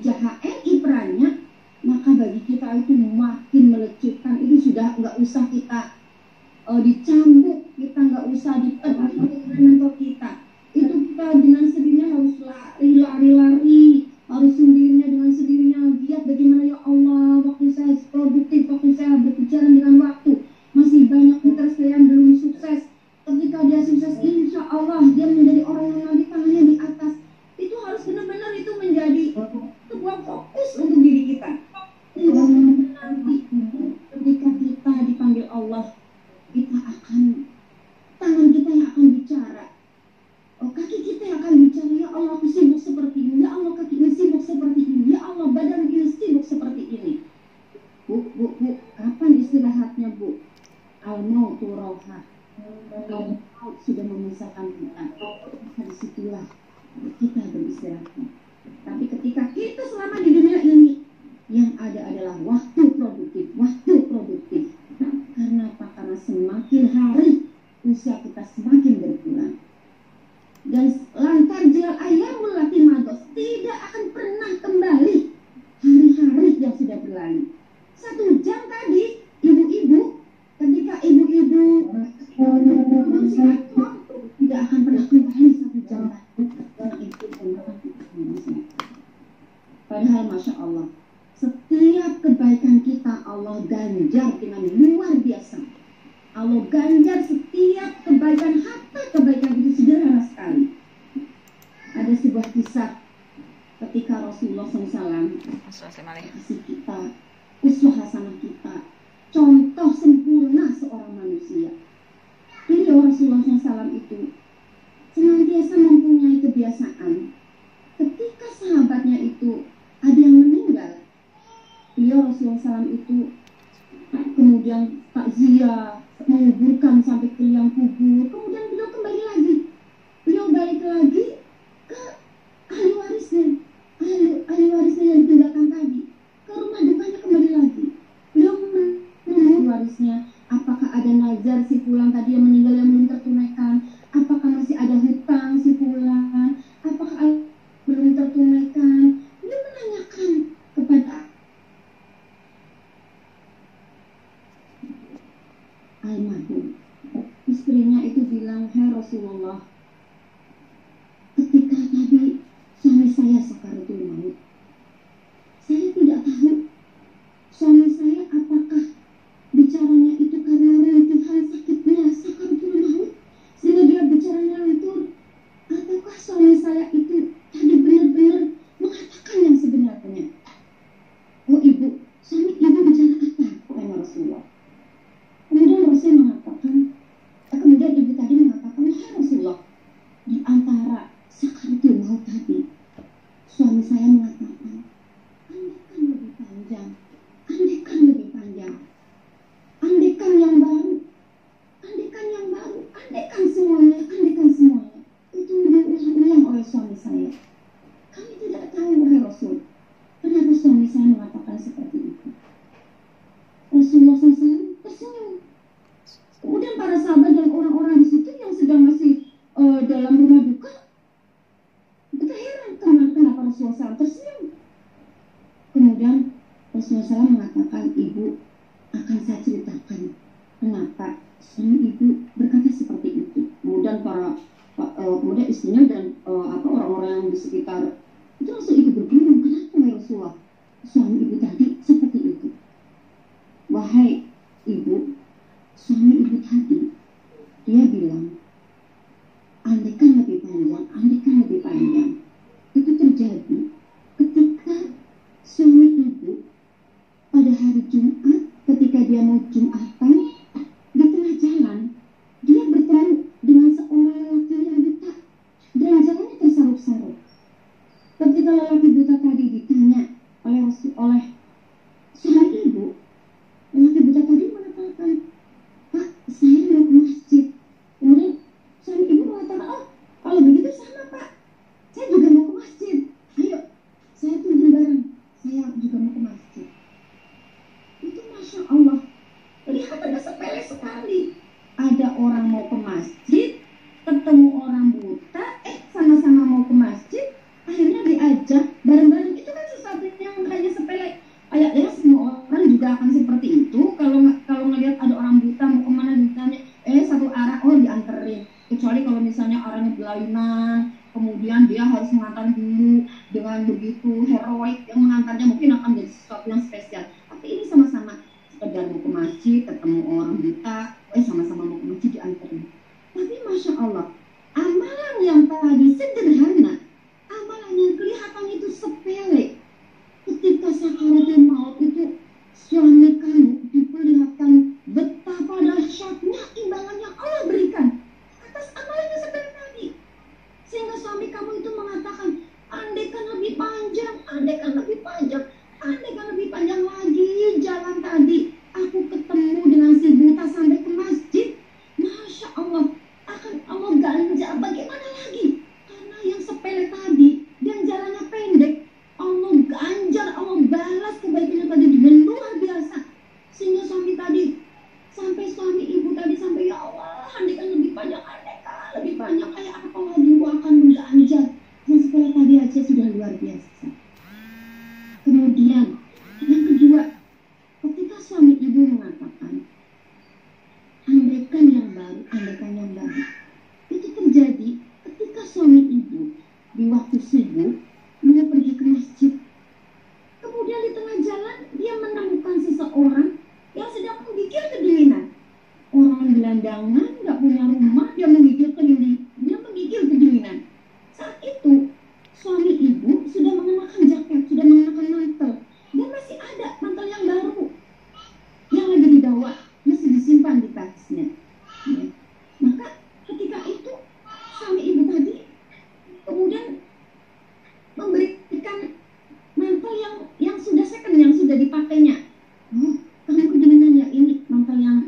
JHRI perannya, maka bagi kita itu makin melecehkan. Itu sudah nggak usah kita dicambuk, kita nggak usah ditekan mentor kita. Itu kita dengan sendirinya harus lari-lari, harus sendirinya dengan sendirinya giat bagaimana ya Allah, waktu saya produktif, waktu saya berbicara dengan waktu. Masih banyak mitra saya yang belum sukses. Ketika dia sukses, insya Allah dia menjadi orang yang nanti tangannya di atas. Itu harus benar-benar itu menjadi sebuah fokus untuk diri kita. Nanti ketika kita dipanggil Allah, kita akan, tangan kita yang akan bicara, kaki kita yang akan bicara, ya Allah aku sibuk seperti ini, ya Allah kaki ini sibuk seperti ini, ya Allah badan ini sibuk seperti ini. Bu, kapan istirahatnya Bu? Al-mautu roha. Al-maut sudah memisahkan kita. Disitulah kita beristirahat. Tapi ketika kita selama di dunia ini, yang ada adalah waktu produktif. Karena apa? Karena semakin hari usia kita semakin berkurang. Dan lantar jal ayamul lati mados, tidak akan pernah kembali hari-hari yang sudah berlalu. 1 jam tadi, ibu-ibu, ketika ibu-ibu tidak akan pernah kembali 1 jam tadi. Padahal Masya Allah, setiap kebaikan kita Allah ganjar dengan luar biasa. Allah ganjar setiap kebaikan, hatta kebaikan itu sederhana sekali. Ada sebuah kisah ketika Rasulullah SAW kasih kita uswah hasanah kita, contoh sempurna seorang manusia. Jadi Rasulullah SAW itu senantiasa mempunyai kebiasaan ketika sahabatnya itu ada yang meninggal, Rasulullah SAW itu kemudian takziah, menguburkan sampai ke liang kubur, kemudian beliau kembali lagi, beliau balik lagi ke ahli warisnya yang ditinggalkan tadi, ke rumah dukanya kembali lagi. Beliau menunggu warisnya, apakah ada nazar si fulan tadi yang meninggal yang belum tertunaikan, apakah masih ada hutang si fulan, apakah belum tertunaikan. Beliau menanyakan kepada almarhum. Istrinya itu bilang, "Hai Rasulullah, ketika tadi suami saya sakaratul maut, saya tidak tahu suami saya apakah bicaranya itu karena rintihan sakitnya sakaratul maut sehingga dia bicaranya itu, ataukah suami saya itu tadi benar-benar mengatakan yang sebenarnya." Oh ibu, suami ibu bicara apa? Kata Rasulullah. Kemudian Rasul mengatakan, kemudian ibu tadi mengatakan, "Ya Rasulullah, di antara sakaratul maut tadi, suami saya mengatakan, andaikan lebih panjang, andaikan lebih panjang, andaikan yang baru, andaikan semuanya. Itu diulang oleh suami saya. Kami tidak tahu, wahai Rasul, kenapa suami saya mengatakan seperti itu." Rasulullah SAW tersenyum. Kemudian para sahabat dan orang-orang di situ yang sedang masih dalam rumah duka, kita heran kenapa Rasulullah SAW tersenyum. Kemudian Rasulullah SAW mengatakan, "Ibu, akan saya ceritakan kenapa suami ibu berkata seperti itu." Kemudian kemudian istrinya dan orang-orang yang di sekitar itu langsung ikut bergumam, "Kenapa ya Rasulullah suami ibu tadi seperti itu?" "Wahai ibu, suami ibu tadi, dia bilang, andaikan lebih panjang, itu terjadi ketika suami ibu pada hari Jumat, ketika dia mau Jumatan, di tengah jalan, dia bertemu dengan seorang lelaki yang buta, dan jalannya tersaruk-saruk. Ketika lelaki buta tadi ditanya oleh suami ibu, lelaki buta tadi mengatakan, "Pak, saya mau ke masjid." Kemudian suami ibu mengatakan, "Oh, kalau begitu sama Pak, saya juga mau ke masjid. Ayo, saya tunggu bareng, saya juga mau ke masjid." Itu Masya Allah, lihat ada sepele sekali. Ada orang mau ke masjid, ketemu orang buta, sama-sama mau ke masjid, akhirnya diajak bareng-bareng. Itu kan sesuatu heroik yang mengantarnya mungkin akan jadi sesuatu yang spesial. Tapi ini sama-sama sekedar mau ke masjid, ketemu orang buta, sama-sama mau ke masjid diantarin. Tapi Masya Allah, amalan yang tadi sederhana, amalan yang kelihatan itu sepele, ketika sakaratul maut itu suami kamu diperlihatkan betapa dahsyatnya imbalan yang Allah berikan atas amalannya seperti tadi, sehingga suami kamu itu mengatakan, andaikan lebih panjang, andaikan lebih panjang, andaikan lebih panjang lagi jalan tadi, aku ketemu dengan si buta sampai ke masjid, Masya Allah, akan Allah ganjar. Bagaimana lagi? Karena yang sepele tadi dan jalannya pendek, Allah ganjar, Allah balas kebaikannya tadi dengan luar biasa. Sehingga suami tadi, sampai suami ibu tadi sampai, ya Allah, andaikan lebih panjang, andaikan lebih panjang, kayak apa lagi aku akan mengganjar. Yang sepele tadi aja sudah luar biasa. Kemudian yang kedua, ketika suami ibu mengatakan, andaikan yang baru, andaikan yang baru, itu terjadi ketika suami ibu di waktu subuh mau pergi ke masjid. Kemudian di tengah jalan dia menemukan seseorang yang sedang menggigil kedinginan. Orang gelandangan, nggak punya rumah, dia menggigil kedinginan. Saat itu suami ibu sudah mengenakan jaket, sudah mengenakan mantel, dan masih ada mantel yang baru yang lagi dibawa, masih disimpan di tasnya. Ya. Maka ketika itu suami ibu tadi kemudian memberikan mantel yang sudah second, yang sudah dipakainya. Oh, kamu kedinginan ya, ini mantel yang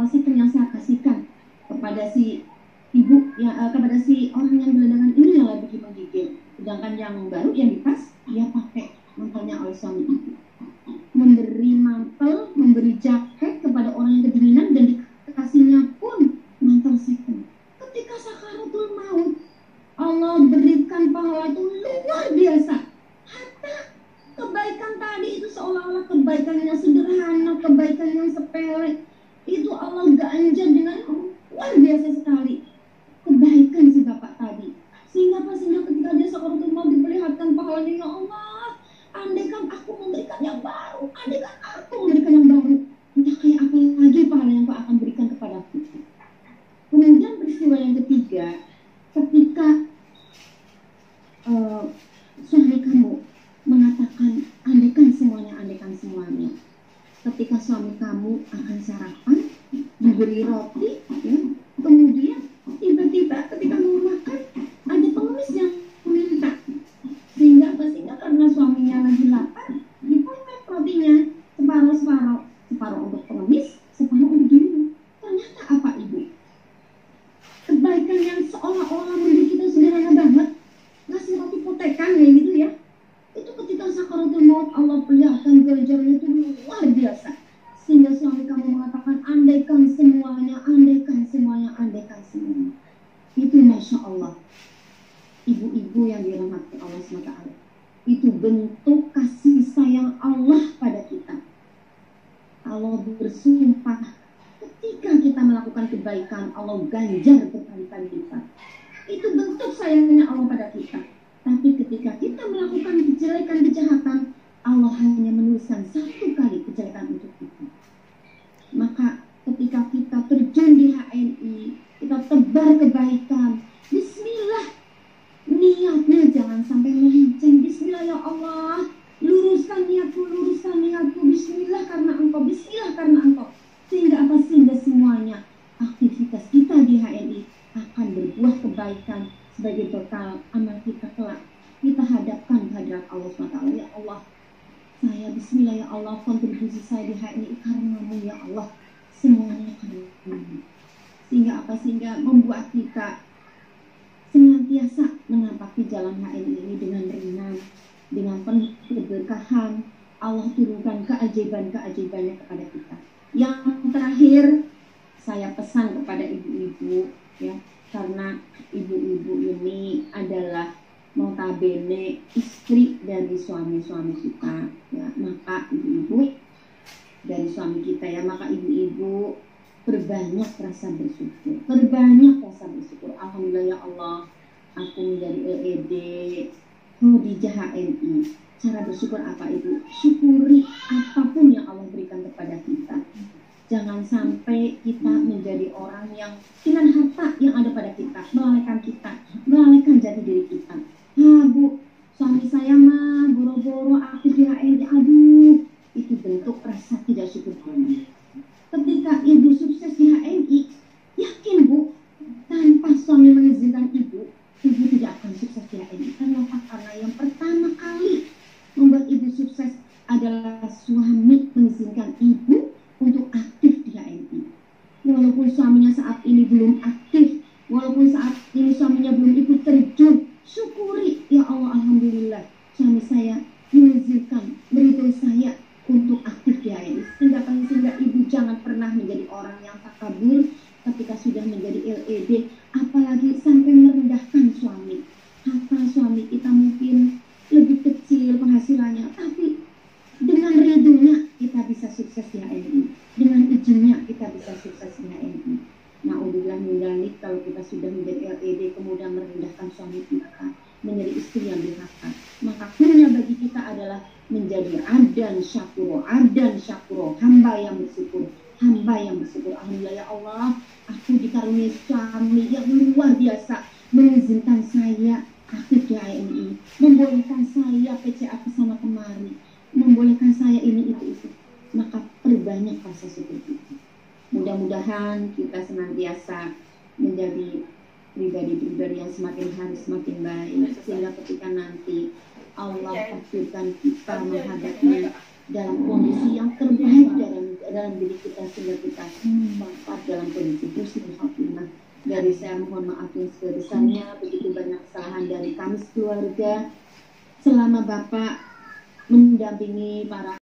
second yang saya kasihkan kepada si ibu, kepada si orang yang gelandangan ini yang lagi menggigil. Sedangkan yang baru yang di tas, dia pakai mantelnya oleh suami ibu. Memberi mantel, memberi jaket kepada orang yang kedinginan, dan dikasihnya pun mantel second. Ketika sakaratul maut, Allah berikan pahala itu luar biasa. Hatta kebaikan tadi itu seolah-olah kebaikan yang sederhana, kebaikan yang sepele, itu Allah ganjar dengan luar biasa sekali kebaikan si bapak tadi. Sehingga ketika dia sakaratul maut diperlihatkan pahalanya, ya Allah, andaikan aku memberikan yang baru, andaikan aku memberikan yang baru, entah kayak apa lagi pahala yang kau akan berikan kepadaku. Kemudian peristiwa yang ketiga, ketika suami kamu mengatakan andaikan semuanya, ketika suami kamu akan sarapan, diberi roti, ya, kemudian tiba-tiba ketika mau makan ada pengemis yang minta, sehingga karena suaminya lagi lapar, dipotong rotinya separuh untuk pengemis, separuh untuk dirimu. Ternyata apa ibu? Kebaikan yang seolah-olah menurut kita sederhana banget, ngasih roti potekan kayak gitu ya, itu ketika sakaratul maut Allah perlihatkan ganjarannya itu luar biasa. Sehingga suami kamu mengatakan andaikan semuanya. Itu Masya Allah, ibu-ibu yang dirahmati Allah SWT, itu bentuk kasih sayang Allah pada kita. Allah bersumpah, ketika kita melakukan kebaikan, Allah ganjar berkali-kali lipat. Itu bentuk sayangnya Allah pada kita. Tapi ketika kita melakukan kejahatan, Allah hanya menuliskan satu kali kejelekan untuk kita. Maka ketika kita terjun di HNI, kita tebar kebaikan, bismillah, niatnya jangan sampai melenceng. Bismillah ya Allah, luruskan niatku, bismillah karena engkau, sehingga semuanya aktivitas kita di HNI akan berbuah kebaikan sebagai bekal amal kita kelak. Kita hadapkan kehadirat Allah SWT. Ya Allah, saya bismillah ya Allah, kontribusi saya di HNI karenamu ya Allah, semuanya karenamu. Sehingga membuat kita senantiasa menapaki jalan HNI ini dengan ringan, dengan penuh keberkahan. Allah turunkan keajaiban-keajaibannya kepada kita. Yang terakhir, saya pesan kepada ibu-ibu, ya, karena ibu-ibu ini adalah notabene istri dari suami-suami kita, ya, maka ibu-ibu dari suami kita, ya, maka ibu-ibu berbanyak rasa bersyukur, Alhamdulillah ya Allah, aku menjadi LED Khadijah HNI Cara bersyukur apa Ibu? Syukuri apapun yang Allah berikan kepada kita. Jangan sampai kita menjadi orang yang dengan harta yang ada pada kita melalaikan jati diri kita. Bu, suami saya mah boro-boro aktif di HRD, aduh, itu bentuk rasa tidak syukur kami. Ketika Ibu sukses di HMI, yakin Bu, tanpa suami mengizinkan Ibu tidak akan sukses di HMI. Kenapa? Karena yang pertama kali membuat Ibu sukses adalah suami mengizinkan Ibu untuk aktif di HMI. Walaupun suaminya saat ini belum aktif, walaupun saat ini suaminya belum ikut terjun, syukuri, ya Allah, alhamdulillah, suami saya mengizinkan, meridhoi saya untuk aktif di HMI. Sehingga Ibu jangan pernah menjadi orang yang takabur ketika sudah menjadi LED, apalagi sampai merendahkan suami. Apa suami kita mungkin lebih kecil penghasilannya, tapi dengan ridhonya kita bisa sukses di HMI, dengan izinnya kita bisa sukses di HMI. Na'udzubillah min dzalik, kalau kita sudah menjadi LED kemudian merendahkan suami kita, menjadi istri yang durhaka, maka kurnya bagi kita adalah menjadi abdan syakuro, hamba yang bersyukur. Alhamdulillah ya Allah, aku dikaruniai suami yang luar biasa, mengizinkan saya aktif di HMI, membolehkan saya PCA kesana kemari, membolehkan saya ini itu. Maka perbanyak rasa syukur kita. Mudah-mudahan kita senantiasa menjadi pribadi-pribadi yang semakin hari semakin baik, sehingga ketika nanti Allah takdirkan kita menghadapnya dalam kondisi yang terbaik dalam diri kita, sehingga kita wafat dalam kondisi husnul khatimah. Dari saya mohon maaf yang sebesar-besarnya, begitu banyak kesalahan dari kami keluarga selama Bapak mendampingi para